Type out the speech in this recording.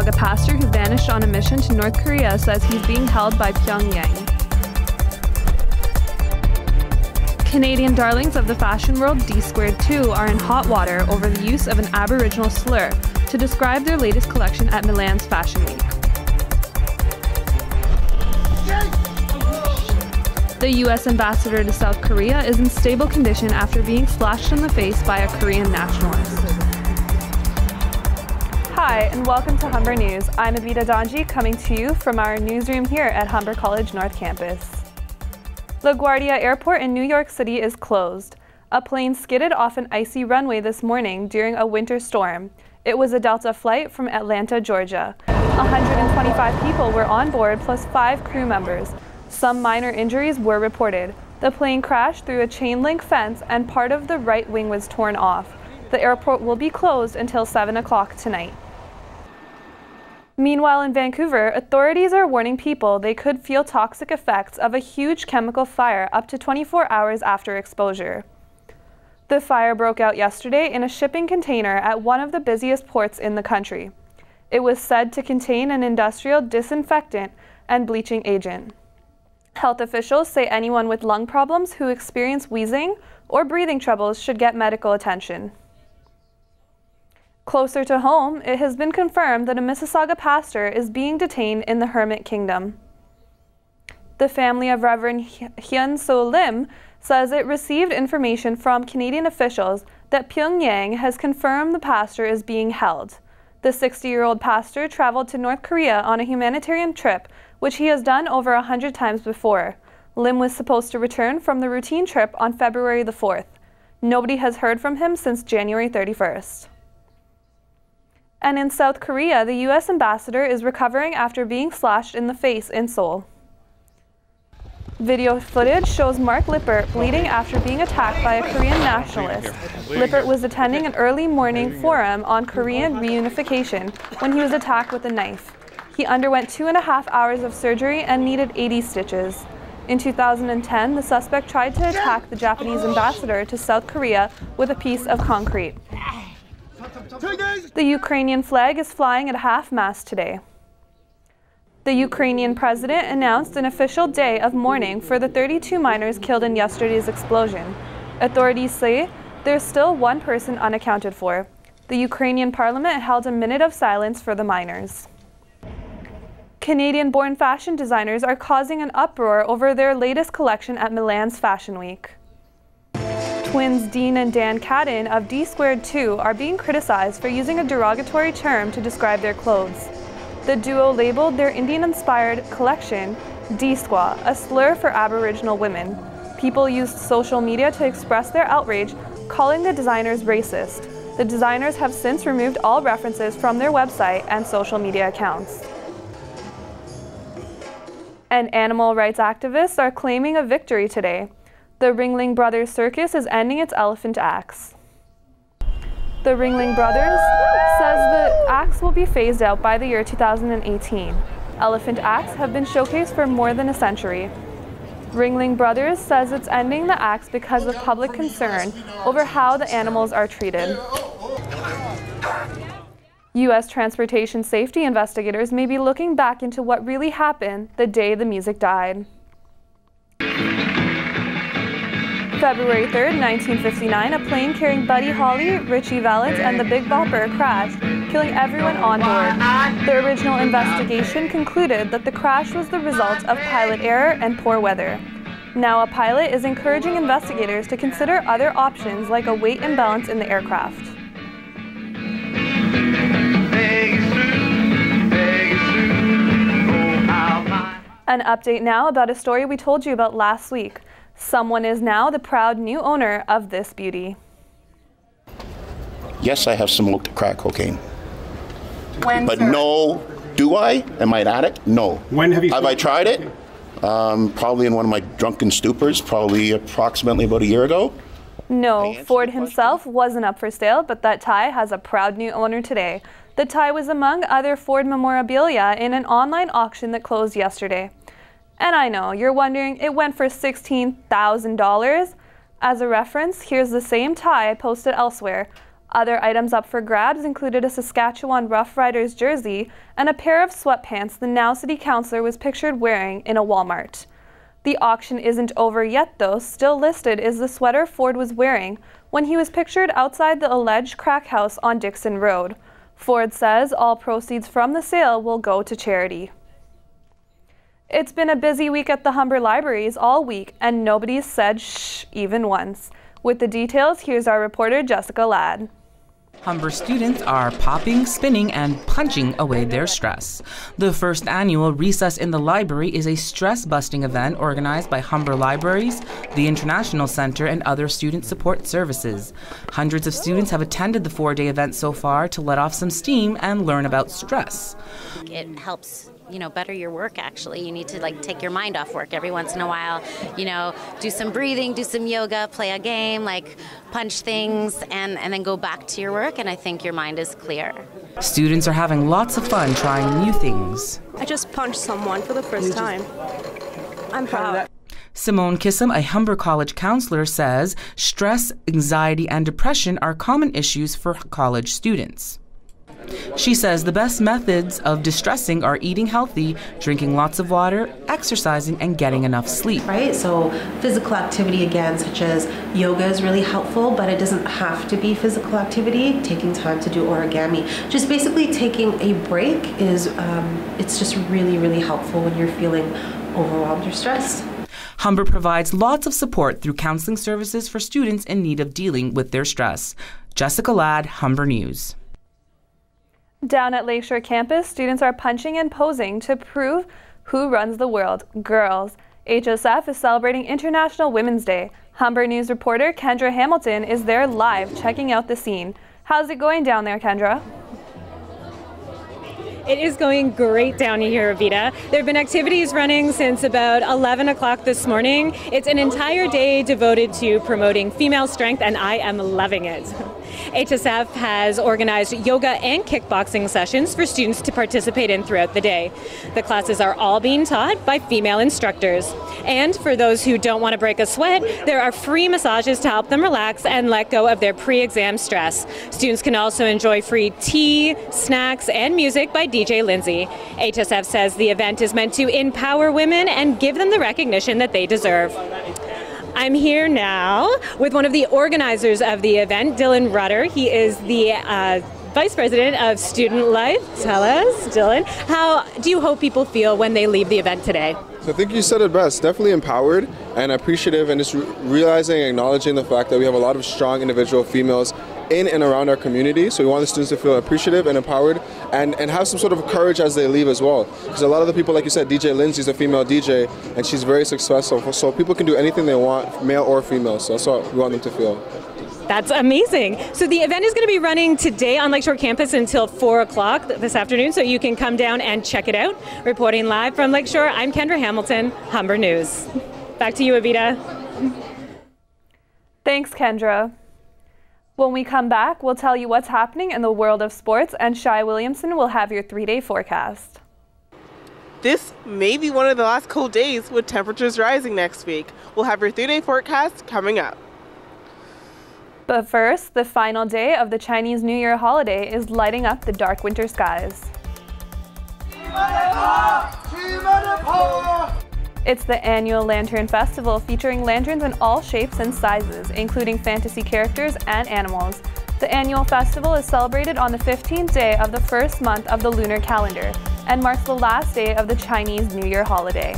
Mississauga pastor who vanished on a mission to North Korea says he's being held by Pyongyang. Canadian darlings of the fashion world d2 are in hot water over the use of an Aboriginal slur to describe their latest collection at Milan's Fashion Week. The U.S. ambassador to South Korea is in stable condition after being slashed in the face by a Korean nationalist. Hi, and welcome to Humber News. I'm Abida Donji, coming to you from our newsroom here at Humber College North Campus. LaGuardia Airport in New York City is closed. A plane skidded off an icy runway this morning during a winter storm. It was a Delta flight from Atlanta, Georgia. 125 people were on board, plus 5 crew members. Some minor injuries were reported. The plane crashed through a chain-link fence and part of the right wing was torn off. The airport will be closed until 7 o'clock tonight. Meanwhile, in Vancouver, authorities are warning people they could feel toxic effects of a huge chemical fire up to 24 hours after exposure. The fire broke out yesterday in a shipping container at one of the busiest ports in the country. It was said to contain an industrial disinfectant and bleaching agent. Health officials say anyone with lung problems who experience wheezing or breathing troubles should get medical attention. Closer to home, it has been confirmed that a Mississauga pastor is being detained in the Hermit Kingdom. The family of Reverend Hyun So Lim says it received information from Canadian officials that Pyongyang has confirmed the pastor is being held. The 60-year-old pastor traveled to North Korea on a humanitarian trip, which he has done over 100 times before. Lim was supposed to return from the routine trip on February the 4th. Nobody has heard from him since January 31st. And in South Korea, the U.S. ambassador is recovering after being slashed in the face in Seoul. Video footage shows Mark Lippert bleeding after being attacked by a Korean nationalist. Lippert was attending an early morning forum on Korean reunification when he was attacked with a knife. He underwent 2.5 hours of surgery and needed 80 stitches. In 2010, the suspect tried to attack the Japanese ambassador to South Korea with a piece of concrete. The Ukrainian flag is flying at half-mast today. The Ukrainian president announced an official day of mourning for the 32 miners killed in yesterday's explosion. Authorities say there's still one person unaccounted for. The Ukrainian parliament held a minute of silence for the miners. Canadian-born fashion designers are causing an uproar over their latest collection at Milan's Fashion Week. Twins Dean and Dan Cadden of d2 are being criticized for using a derogatory term to describe their clothes. The duo labeled their Indian-inspired collection D-Squaw, a slur for Aboriginal women. People used social media to express their outrage, calling the designers racist. The designers have since removed all references from their website and social media accounts. And animal rights activists are claiming a victory today. The Ringling Brothers Circus is ending its elephant acts. The Ringling Brothers says the acts will be phased out by the year 2018. Elephant acts have been showcased for more than a century. Ringling Brothers says it's ending the acts because of public concern over how the animals are treated. U.S. transportation safety investigators may be looking back into what really happened the day the music died. February 3rd, 1959, a plane carrying Buddy Holly, Richie Valens, and the Big Bopper crashed, killing everyone on board. The original investigation concluded that the crash was the result of pilot error and poor weather. Now a pilot is encouraging investigators to consider other options like a weight imbalance in the aircraft. An update now about a story we told you about last week. Someone is now the proud new owner of this beauty. Yes, I have smoked crack cocaine. When, but sir? no, do I? Am I an addict? No. When have you? Have I tried it? Probably in one of my drunken stupors, probably approximately about a year ago. No, Ford himself wasn't up for sale, but that tie has a proud new owner today. The tie was among other Ford memorabilia in an online auction that closed yesterday. And I know, you're wondering, it went for $16,000. As a reference, here's the same tie I posted elsewhere. Other items up for grabs included a Saskatchewan Rough Riders jersey and a pair of sweatpants the now city councillor was pictured wearing in a Walmart. The auction isn't over yet though. Still listed is the sweater Ford was wearing when he was pictured outside the alleged crack house on Dixon Road. Ford says all proceeds from the sale will go to charity. It's been a busy week at the Humber Libraries all week, and nobody's said shh even once. With the details, here's our reporter Jessica Ladd. Humber students are popping, spinning, and punching away their stress. The first annual Recess in the Library is a stress-busting event organized by Humber Libraries, the International Center, and other student support services. Hundreds of students have attended the 4-day event so far to let off some steam and learn about stress. It helps, better your work, actually. You need to take your mind off work every once in a while, do some breathing, do some yoga, play a game, punch things, and then go back to your work, and I think your mind is clear. Students are having lots of fun trying new things. I just punched someone for the first time. I'm proud. Simone Kissam, a Humber College counselor, says stress, anxiety, and depression are common issues for college students. She says the best methods of distressing are eating healthy, drinking lots of water, exercising, and getting enough sleep. Right, so physical activity again, such as yoga is really helpful, but it doesn't have to be physical activity. Taking time to do origami, just basically taking a break is, it's just really, really helpful when you're feeling overwhelmed or stressed. Humber provides lots of support through counseling services for students in need of dealing with their stress. Jessica Ladd, Humber News. Down at Lakeshore campus, students are punching and posing to prove who runs the world, girls. HSF is celebrating International Women's Day. Humber News reporter Kendra Hamilton is there live checking out the scene. How's it going down there, Kendra? It is going great down here, Vita. There have been activities running since about 11 o'clock this morning. It's an entire day devoted to promoting female strength, and I am loving it. HSF has organized yoga and kickboxing sessions for students to participate in throughout the day. The classes are all being taught by female instructors. And for those who don't want to break a sweat, there are free massages to help them relax and let go of their pre-exam stress. Students can also enjoy free tea, snacks, and music by DJ Lindsay. HSF says the event is meant to empower women and give them the recognition that they deserve. I'm here now with one of the organizers of the event, Dylan Rutter. He is the Vice President of Student Life. Tell us, Dylan, how do you hope people feel when they leave the event today? So I think you said it best, definitely empowered and appreciative, and just realizing and acknowledging the fact that we have a lot of strong individual females in and around our community. So we want the students to feel appreciative and empowered and have some sort of courage as they leave as well. Because a lot of the people, like you said, DJ Lindsay's a female DJ and she's very successful. So people can do anything they want, male or female. So that's what we want them to feel. That's amazing. So the event is going to be running today on Lakeshore campus until 4 o'clock this afternoon, so you can come down and check it out. Reporting live from Lakeshore, I'm Kendra Hamilton, Humber News. Back to you, Avita. Thanks, Kendra. When we come back, we'll tell you what's happening in the world of sports, and Shai Williamson will have your 3-day forecast. This may be one of the last cold days with temperatures rising next week. We'll have your 3-day forecast coming up. But first, the final day of the Chinese New Year holiday is lighting up the dark winter skies. It's the annual Lantern Festival featuring lanterns in all shapes and sizes, including fantasy characters and animals. The annual festival is celebrated on the 15th day of the first month of the lunar calendar and marks the last day of the Chinese New Year holiday.